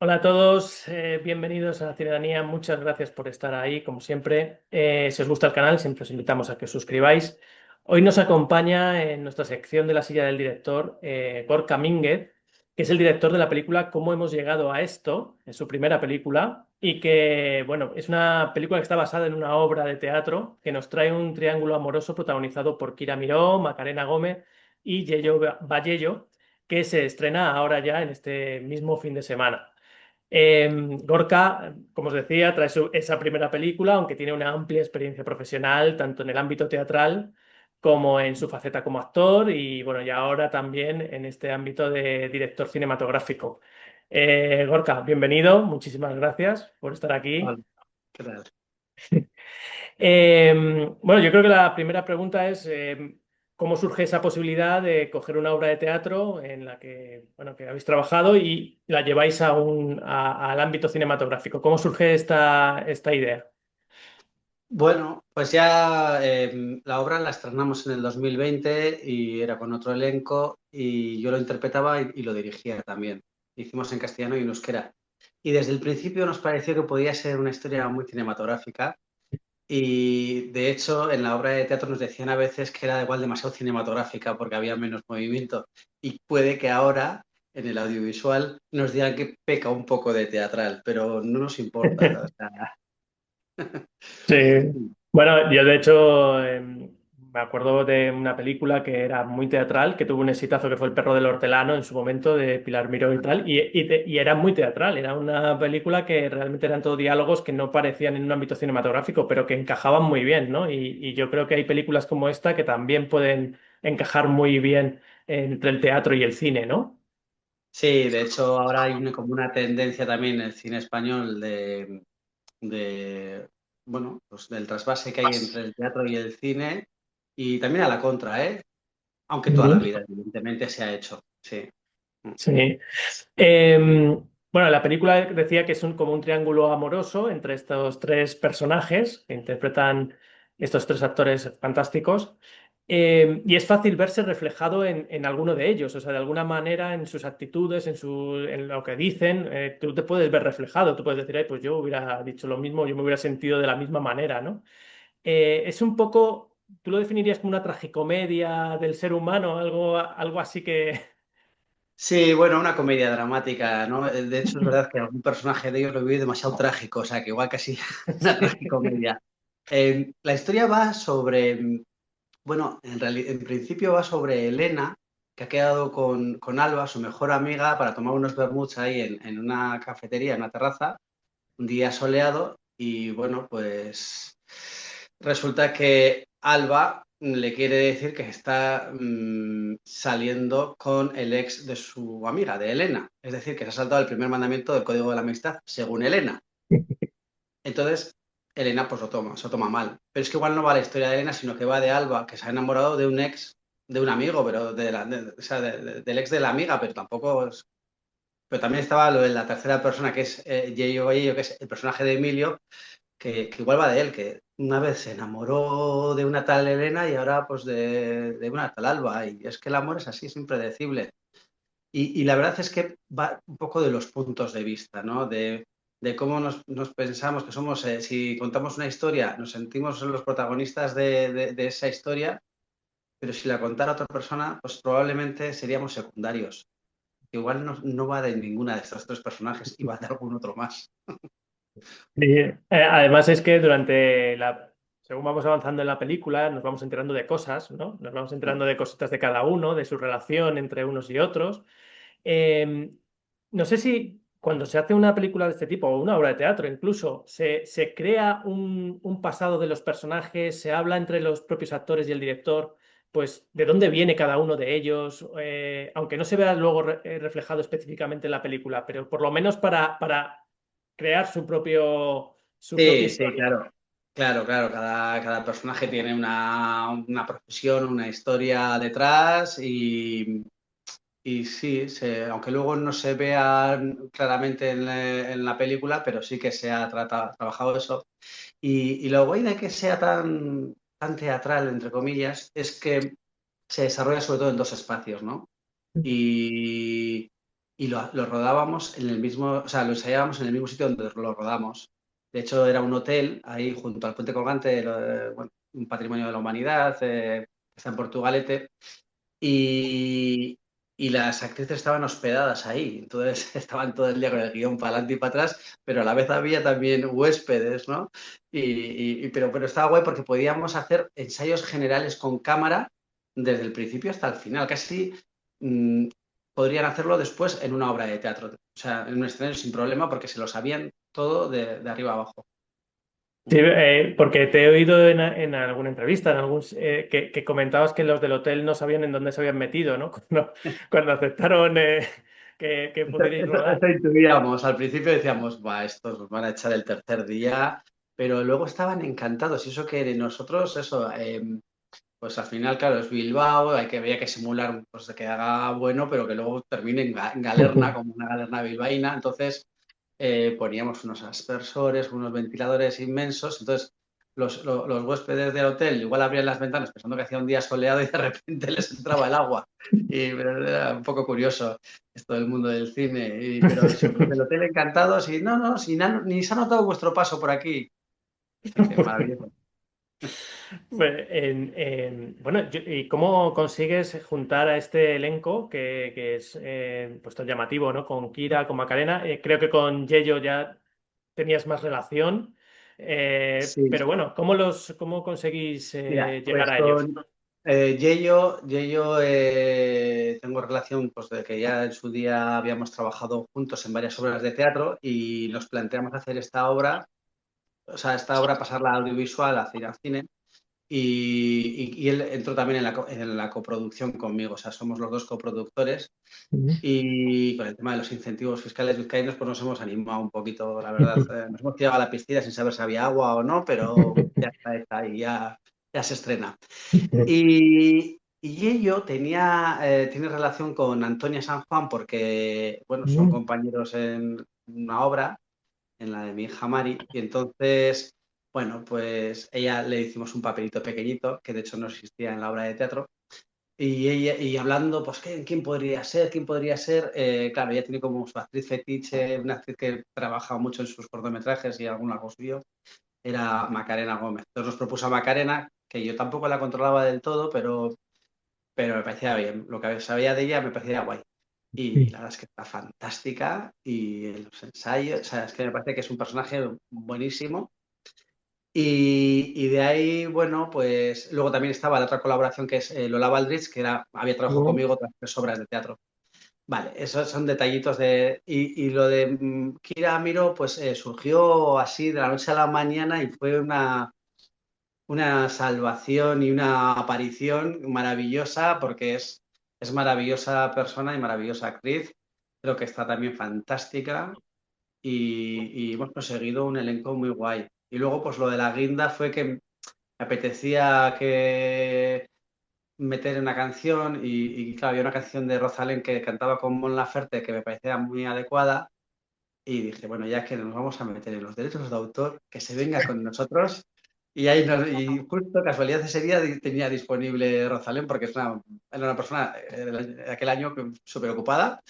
Hola a todos, bienvenidos a la Ciudadanía. Muchas gracias por estar ahí, como siempre. Si os gusta el canal, siempre os invitamos a que os suscribáis. Hoy nos acompaña en nuestra sección de la silla del director Gorka Mínguez, que es el director de la película Cómo hemos llegado a esto, es su primera película, y que, bueno, es una película que está basada en una obra de teatro que nos trae un triángulo amoroso protagonizado por Kira Miró, Macarena Gómez y Yello Vallello, que se estrena ahora ya en este mismo fin de semana. Gorka, como os decía, trae esa primera película, aunque tiene una amplia experiencia profesional, tanto en el ámbito teatral como en su faceta como actor y bueno, y ahora también en este ámbito de director cinematográfico. Gorka, bienvenido, muchísimas gracias por estar Hola, aquí. ¿qué tal? Bueno, yo creo que la primera pregunta es ¿cómo surge esa posibilidad de coger una obra de teatro en la que, bueno, que habéis trabajado y la lleváis al ámbito cinematográfico? ¿Cómo surge esta idea? Bueno, pues ya la obra la estrenamos en el 2020 y era con otro elenco y yo lo interpretaba y lo dirigía también. Hicimos en castellano y en euskera. Y desde el principio nos pareció que podía ser una historia muy cinematográfica y de hecho en la obra de teatro nos decían a veces que era igual demasiado cinematográfica porque había menos movimiento y puede que ahora en el audiovisual nos digan que peca un poco de teatral, pero no nos importa. O sea, Sí. Bueno, yo de hecho me acuerdo de una película que era muy teatral, que tuvo un exitazo que fue El perro del hortelano en su momento de Pilar Miró y tal, y era muy teatral, era una película que realmente eran todo diálogos que no parecían en un ámbito cinematográfico, pero que encajaban muy bien, ¿no? Y yo creo que hay películas como esta que también pueden encajar muy bien entre el teatro y el cine, ¿no? sí, de hecho ahora hay como una tendencia también en el cine español bueno, pues del trasvase que hay entre el teatro y el cine y también a la contra, ¿eh? Aunque toda la Ujú. vida evidentemente se ha hecho, sí. Sí. Bueno, la película decía que es como un triángulo amoroso entre estos tres personajes que interpretan estos tres actores fantásticos. Y es fácil verse reflejado en alguno de ellos, o sea, de alguna manera en sus actitudes, en lo que dicen, tú te puedes ver reflejado, tú puedes decir, "Ay, pues yo hubiera dicho lo mismo, yo me hubiera sentido de la misma manera, ¿no?" Es un poco, ¿tú lo definirías como una tragicomedia del ser humano, algo así que... Sí, bueno, una comedia dramática, ¿no? De hecho es verdad que algún personaje de ellos lo vive demasiado trágico, o sea que igual casi una tragicomedia. La historia va sobre, bueno, en principio va sobre Elena, que ha quedado con Alba, su mejor amiga, para tomar unos vermuts ahí en una cafetería, en una terraza, un día soleado, y bueno, pues resulta que Alba le quiere decir que está saliendo con el ex de su amiga, de Elena. Es decir, que se ha saltado el primer mandamiento del Código de la Amistad, según Elena. Entonces, Elena pues se lo toma mal. Pero es que igual no va la historia de Elena, sino que va de Alba, que se ha enamorado de un ex, de un amigo, pero o sea, del ex de la amiga, pero tampoco es... Pero también estaba lo de la tercera persona, que es Yello Vallejo, que es el personaje de Emilio, que igual va de él, que una vez se enamoró de una tal Elena y ahora pues de una tal Alba. Y es que el amor es así, es impredecible. Y la verdad es que va un poco de los puntos de vista, ¿no? De cómo nos pensamos que somos, si contamos una historia, nos sentimos los protagonistas de esa historia, pero si la contara otra persona, pues probablemente seríamos secundarios. Igual no va de ninguna de estos tres personajes y va de algún otro más. Sí, además es que según vamos avanzando en la película, nos vamos enterando de cosas, ¿no? Nos vamos enterando de cositas de cada uno, de su relación entre unos y otros. Eh, no sé si cuando se hace una película de este tipo, o una obra de teatro incluso, se crea un pasado de los personajes, se habla entre los propios actores y el director, pues de dónde viene cada uno de ellos, aunque no se vea luego reflejado específicamente en la película, pero por lo menos para crear su propia Sí, sí, historia. claro. Claro, claro, cada personaje tiene una profesión, una historia detrás y sí, aunque luego no se vea claramente en la película, pero sí que se ha trabajado eso. Y lo guay de que sea tan teatral, entre comillas, es que se desarrolla sobre todo en dos espacios, ¿no? Y, y lo rodábamos en el mismo, o sea, lo ensayábamos en el mismo sitio donde lo rodamos. De hecho, era un hotel ahí junto al puente colgante, bueno, un patrimonio de la humanidad, que está en Portugalete, y, y las actrices estaban hospedadas ahí, entonces estaban todo el día con el guión para adelante y para atrás, pero a la vez había también huéspedes, ¿no? Pero estaba guay porque podíamos hacer ensayos generales con cámara desde el principio hasta el final, casi mmm, podrían hacerlo después en una obra de teatro, o sea, en un escenario sin problema porque se lo sabían todo de arriba a abajo. Sí, porque te he oído en alguna entrevista, que comentabas que los del hotel no sabían en dónde se habían metido, ¿no? Cuando aceptaron que pudierais Esto rodar. intuíamos, al principio decíamos, va, estos nos van a echar el tercer día, pero luego estaban encantados y eso que nosotros, eso, pues al final, claro, es Bilbao, había que simular pues, de que haga bueno, pero que luego termine en galerna, como una galerna bilbaína, entonces poníamos unos aspersores, unos ventiladores inmensos, entonces los huéspedes del hotel igual abrían las ventanas pensando que hacía un día soleado y de repente les entraba el agua. Pero era un poco curioso esto del mundo del cine, pero sí, los del hotel encantados y no, no, ni se ha notado vuestro paso por aquí. O sea que maravilloso. Bueno, ¿y cómo consigues juntar a este elenco que es pues tan llamativo, ¿no? Con Kira, con Macarena. Creo que con Yello ya tenías más relación. Sí, Pero bueno, cómo conseguís mira, llegar pues a ellos? con Yeyo, tengo relación pues de que ya en su día habíamos trabajado juntos en varias obras de teatro y nos planteamos hacer esta obra, o sea, esta obra pasarla a audiovisual, al cine, y él entró también en la coproducción conmigo, o sea, somos los dos coproductores y con el tema de los incentivos fiscales vizcaínos pues nos hemos animado un poquito, la verdad. Nos hemos tirado a la piscina sin saber si había agua o no, pero ya está ahí, ya se estrena. Y ello tiene relación con Antonia San Juan porque, bueno, son compañeros en una obra, en la de mi hija Mari, y entonces, bueno, pues ella le hicimos un papelito pequeñito, que de hecho no existía en la obra de teatro, y hablando, pues, ¿quién podría ser? ¿Quién podría ser? Claro, ella tiene como su actriz fetiche, una actriz que trabaja mucho en sus cortometrajes y algún algo suyo, era Macarena Gómez. Entonces nos propuso a Macarena, que yo tampoco la controlaba del todo, pero me parecía bien. Lo que sabía de ella me parecía guay. Y la verdad es que está fantástica y los ensayos, o sea, es que me parece que es un personaje buenísimo. Y de ahí, bueno, pues luego también estaba la otra colaboración que es Lola Baldrich, que había trabajado conmigo otras 3 obras de teatro. Vale, esos son detallitos y lo de Kira Amiro, pues surgió así de la noche a la mañana y fue una salvación y una aparición maravillosa porque es maravillosa persona y maravillosa actriz. Creo que está también fantástica y hemos conseguido un elenco muy guay. Y luego, pues lo de la guinda fue que me apetecía que meter una canción y claro, había una canción de Rosalén que cantaba con Mon Laferte que me parecía muy adecuada y dije, bueno, ya que nos vamos a meter en los derechos de autor, que se venga con nosotros. Y justo casualidad ese día tenía disponible Rosalén porque era una persona de aquel año súper ocupada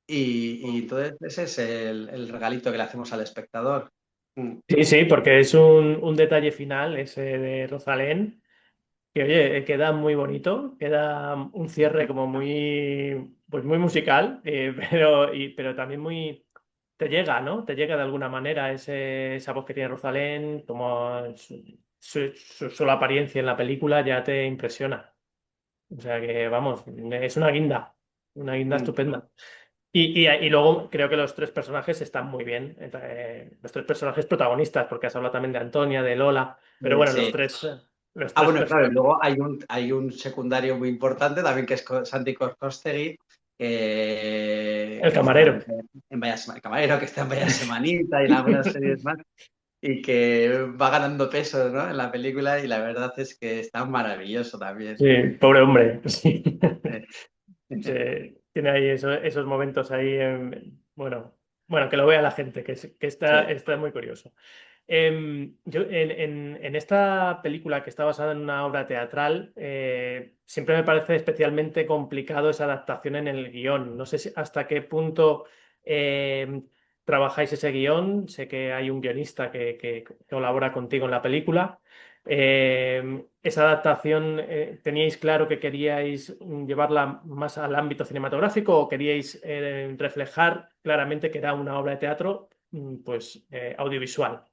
y entonces ese es el regalito que le hacemos al espectador. Mm. Sí, sí, porque es un detalle final ese de Rosalén, que oye, queda muy bonito, queda un cierre como muy, pues muy musical, pero también muy, te llega, ¿no? Te llega de alguna manera esa voz que tiene Rosalén, como su sola apariencia en la película ya te impresiona. O sea que, vamos, es una guinda Mm. estupenda. Y luego creo que los tres personajes están muy bien. Los tres personajes protagonistas, porque has hablado también de Antonia, de Lola, pero bueno, Sí. los Ah, tres bueno, claro, y personajes. luego hay un secundario muy importante también que es Santi Costegui, El que está camarero. en Vaya el camarero, que está en Vaya Semanita y en algunas series más, y que va ganando peso, ¿no? En la película, y la verdad es que está maravilloso también. Sí, pobre hombre. Sí. Eh, Tiene ahí esos momentos ahí, bueno, que lo vea la gente, que Sí. está muy curioso. En esta película que está basada en una obra teatral, siempre me parece especialmente complicado esa adaptación en el guión. No sé hasta qué punto em, trabajáis ese guión. Sé que hay un guionista que colabora contigo en la película. Esa adaptación, ¿teníais claro que queríais llevarla más al ámbito cinematográfico o queríais reflejar claramente que era una obra de teatro, pues audiovisual?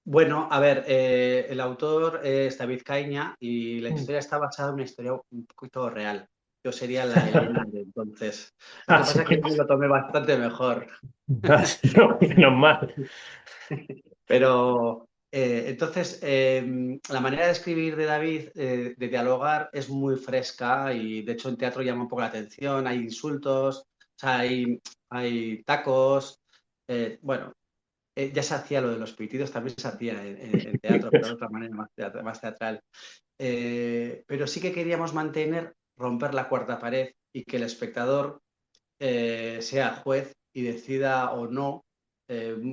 Bueno, a ver, el autor es David Caña y la Mm. historia está basada en una historia un poquito real. Yo sería la Elena de entonces. Lo que Ah, pasa sí. es que yo me lo tomé bastante mejor. Ah, sí, no, menos mal. Pero entonces, la manera de escribir de David, de dialogar, es muy fresca y de hecho en teatro llama un poco la atención, hay insultos, o sea, hay tacos. Bueno, ya se hacía lo de los pitidos, también se hacía en teatro, pero de otra manera más teatral. Pero sí que queríamos mantener, romper la cuarta pared y que el espectador sea juez y decida o no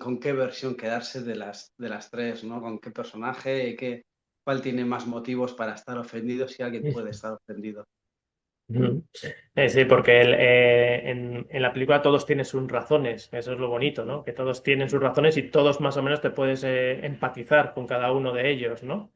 con qué versión quedarse de las tres, ¿no? Con qué personaje, cuál tiene más motivos para estar ofendido, si alguien puede estar ofendido. Ujú. Sí, porque en la película todos tienen sus razones, eso es lo bonito, ¿no? Que todos tienen sus razones y todos más o menos te puedes empatizar con cada uno de ellos, ¿no?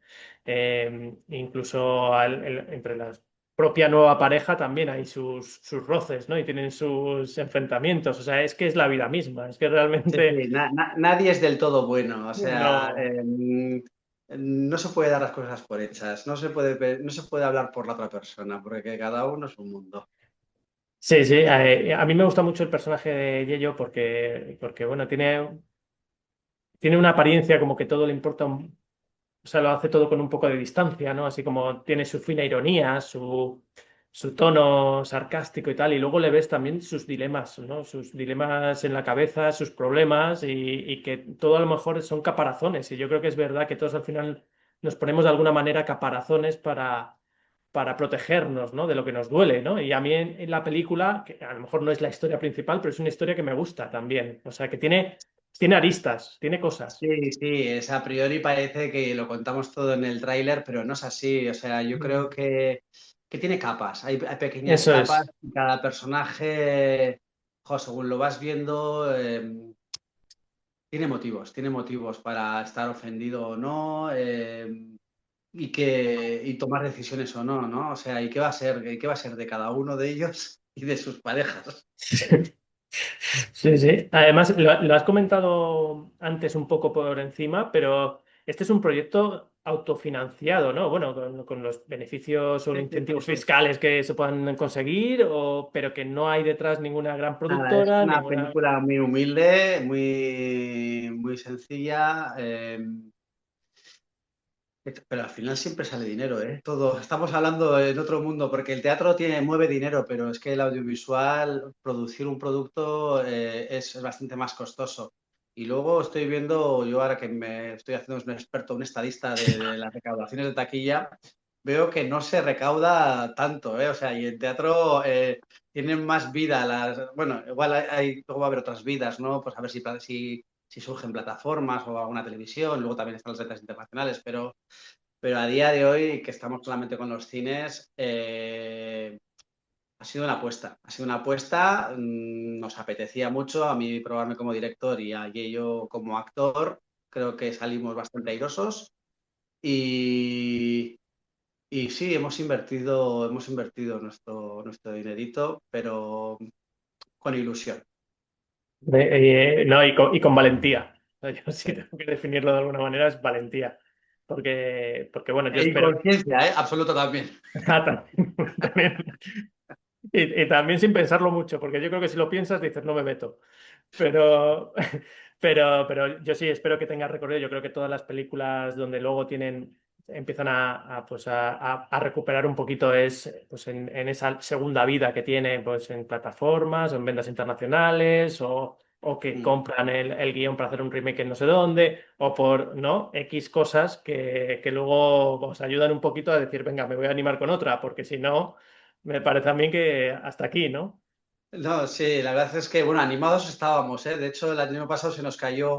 Incluso entre la propia nueva pareja también hay sus roces, ¿no? Y tienen sus enfrentamientos, o sea, es que es la vida misma, es que Sí, realmente sí, nadie es del todo bueno, o sea, no. no se puede dar las cosas por hechas, no se puede hablar por la otra persona, porque cada uno es un mundo. Sí, sí, a mí me gusta mucho el personaje de Yello porque bueno, tiene una apariencia como que todo le importa o sea, lo hace todo con un poco de distancia, ¿no? Así como tiene su fina ironía, su tono sarcástico y tal, y luego le ves también sus dilemas, ¿no? Sus dilemas en la cabeza, sus problemas, y que todo a lo mejor son caparazones, y yo creo que es verdad que todos al final nos ponemos de alguna manera caparazones para protegernos, ¿no? De lo que nos duele, ¿no? Y a mí en la película, que a lo mejor no es la historia principal, pero es una historia que me gusta también, o sea, que tiene aristas, tiene cosas. Sí, sí, es a priori parece que lo contamos todo en el tráiler, pero no es así. O sea, yo creo Mm. que tiene capas, hay pequeñas Eso capas es. y cada personaje, jo, según lo vas viendo, tiene motivos para estar ofendido o no, y tomar decisiones o no, ¿no? O sea, ¿y qué va a ser? ¿Qué va a ser de cada uno de ellos y de sus parejas? Sí, sí. Además, lo has comentado antes un poco por encima, pero este es un proyecto autofinanciado, ¿no? Bueno, con los beneficios o Sí, sí, sí, incentivos sí. fiscales que se puedan conseguir, pero que no hay detrás ninguna gran Nada, es productora, una ninguna. película muy humilde, muy sencilla. Pero al final siempre sale dinero, ¿eh? Todo. Estamos hablando en otro mundo, porque el teatro mueve dinero, pero es que el audiovisual, producir un producto es bastante más costoso. Y luego estoy viendo, yo ahora que me estoy haciendo un experto, un estadista de las recaudaciones de taquilla, veo que no se recauda tanto, ¿eh? O sea, y el teatro tienen más vida. Bueno, igual luego va a haber otras vidas, ¿no? Pues a ver si surgen plataformas o alguna televisión, luego también están las ventas internacionales, pero a día de hoy, que estamos solamente con los cines, ha sido una apuesta. Ha sido una apuesta, nos apetecía mucho a mí probarme como director y a yo como actor. Creo que salimos bastante airosos y, y sí, hemos invertido nuestro dinerito, pero con ilusión. No, y con valentía. O sea, yo sí Sí. tengo que definirlo de alguna manera, es valentía. Porque bueno, yo E espero. inconsciencia, ¿eh? Absoluto también. Ah, también. Y también sin pensarlo mucho, porque yo creo que si lo piensas dices, no me meto. Pero, pero yo sí espero que tenga recorrido. Yo creo que todas las películas donde luego empiezan pues a recuperar un poquito es pues en esa segunda vida que tiene pues en plataformas o en ventas internacionales o que Mm. compran el guión para hacer un remake en no sé dónde o por, ¿no? X cosas que luego os ayudan un poquito a decir, venga, me voy a animar con otra, porque si no, me parece también que hasta aquí, ¿no? No, sí, la verdad es que, bueno, animados estábamos, ¿eh? De hecho, el año pasado se nos cayó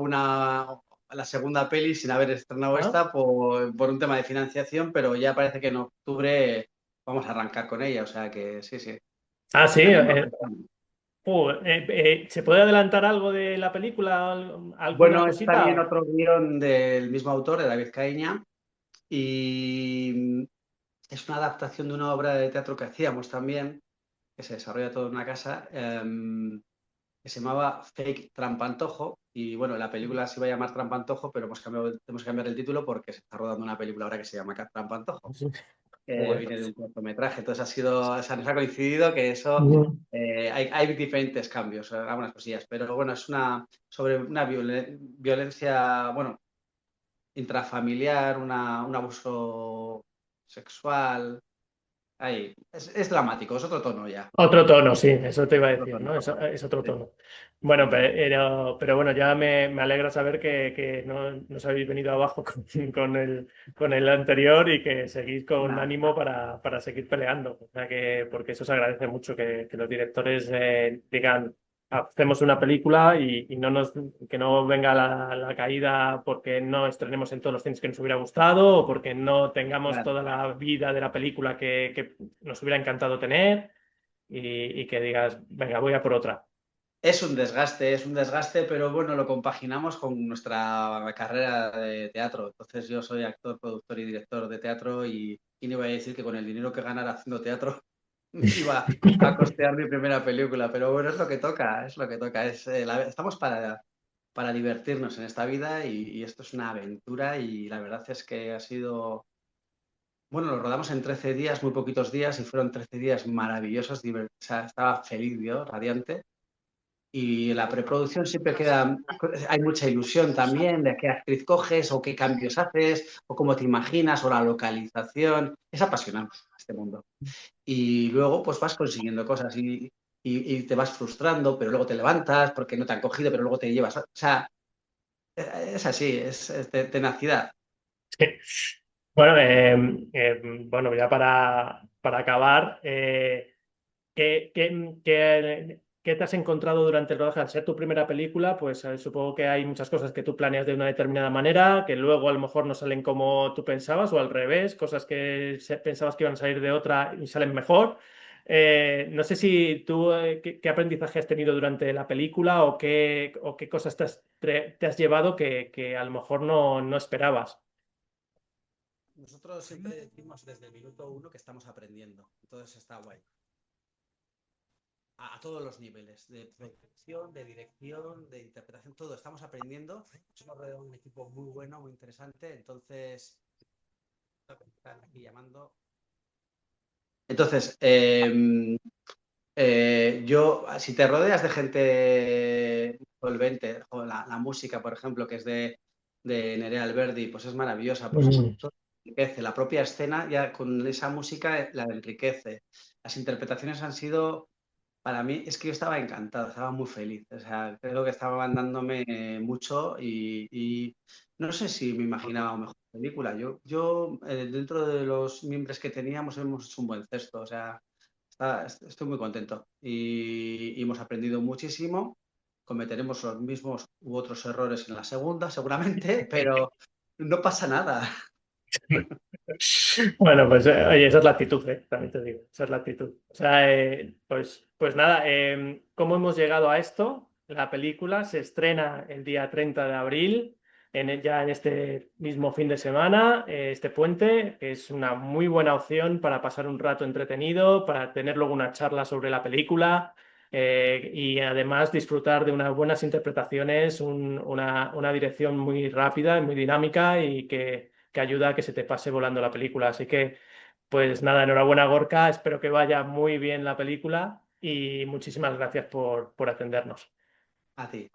la segunda peli sin haber estrenado Ah, esta por un tema de financiación, pero ya parece que en octubre vamos a arrancar con ella, o sea que sí, sí. sí. Tenemos. ¿Se puede adelantar algo de la película? ¿Alguna Bueno, es también cosita? otro guión del mismo autor, de David Caíña, y es una adaptación de una obra de teatro que hacíamos también, que se desarrolla todo en una casa, que se llamaba Fake Trampantojo. Y bueno, la película se iba a llamar Trampantojo, pero hemos cambiado el título porque se está rodando una película ahora que se llama Trampantojo, que Joder, viene de pues. un cortometraje. Entonces o sea, nos ha coincidido que eso, Ujú. hay diferentes cambios, algunas cosillas, pero bueno, es sobre una violencia, bueno, intrafamiliar, un abuso sexual. Ahí, es dramático, es otro tono ya. Otro tono, sí, eso te iba a Otro decir, tono. ¿no? Es otro Sí, tono. Bueno, sí, sí. pero bueno, ya me alegra saber que no nos habéis venido abajo con el anterior y que seguís con Nada, ánimo para seguir peleando. O sea porque eso se agradece mucho que los directores digan, hacemos una película y que no venga la caída porque no estrenemos en todos los cines que nos hubiera gustado o porque no tengamos claro. toda la vida de la película que nos hubiera encantado tener y que digas, venga, voy a por otra. Es un desgaste, pero bueno, lo compaginamos con nuestra carrera de teatro. Entonces yo soy actor, productor y director de teatro y no voy a decir que con el dinero que ganara haciendo teatro me iba a costear mi primera película, pero bueno, es lo que toca, es lo que toca. Estamos para divertirnos en esta vida y esto es una aventura y la verdad es que ha sido. Bueno, lo rodamos en 13 días, muy poquitos días, y fueron 13 días maravillosos, o sea, estaba feliz yo, radiante. Y la preproducción siempre queda, hay mucha ilusión también de qué actriz coges o qué cambios haces o cómo te imaginas o la localización. Es apasionante este mundo. Y luego pues vas consiguiendo cosas y te vas frustrando, pero luego te levantas porque no te han cogido, pero luego te llevas. O sea, es así, es tenacidad. Bueno, bueno, ya para acabar, ¿qué te has encontrado durante el rodaje? Al ser tu primera película, pues supongo que hay muchas cosas que tú planeas de una determinada manera, que luego a lo mejor no salen como tú pensabas, o al revés, cosas que pensabas que iban a salir de otra y salen mejor. No sé si tú, qué aprendizaje has tenido durante la película o qué cosas te has llevado que a lo mejor no esperabas. Nosotros siempre decimos desde el minuto uno que estamos aprendiendo, entonces está guay. A todos los niveles, de producción, de dirección, de interpretación, todo. Estamos aprendiendo. Hemos rodeado un equipo muy bueno, muy interesante. Entonces, están aquí llamando. Entonces, si te rodeas de gente solvente, la música, por ejemplo, que es de Nerea Alberdi, pues es maravillosa, pues Mm. todo enriquece. La propia escena, ya con esa música, la enriquece. Las interpretaciones han sido. Para mí es que yo estaba encantado, estaba muy feliz. O sea, creo que estaba mandándome mucho y no sé si me imaginaba una mejor película. Dentro de los miembros que teníamos hemos hecho un buen cesto. O sea, estoy muy contento y hemos aprendido muchísimo. Cometeremos los mismos u otros errores en la segunda, seguramente, pero no pasa nada. Bueno, pues oye, esa es la actitud, también te digo, esa es la actitud. O sea, pues nada, ¿cómo hemos llegado a esto? La película se estrena el día 30 de abril, ya en este mismo fin de semana, este puente, que es una muy buena opción para pasar un rato entretenido, para tener luego una charla sobre la película y además disfrutar de unas buenas interpretaciones, una dirección muy rápida y muy dinámica y que ayuda a que se te pase volando la película. Así que, pues nada, enhorabuena Gorka, espero que vaya muy bien la película y muchísimas gracias por atendernos. A ti.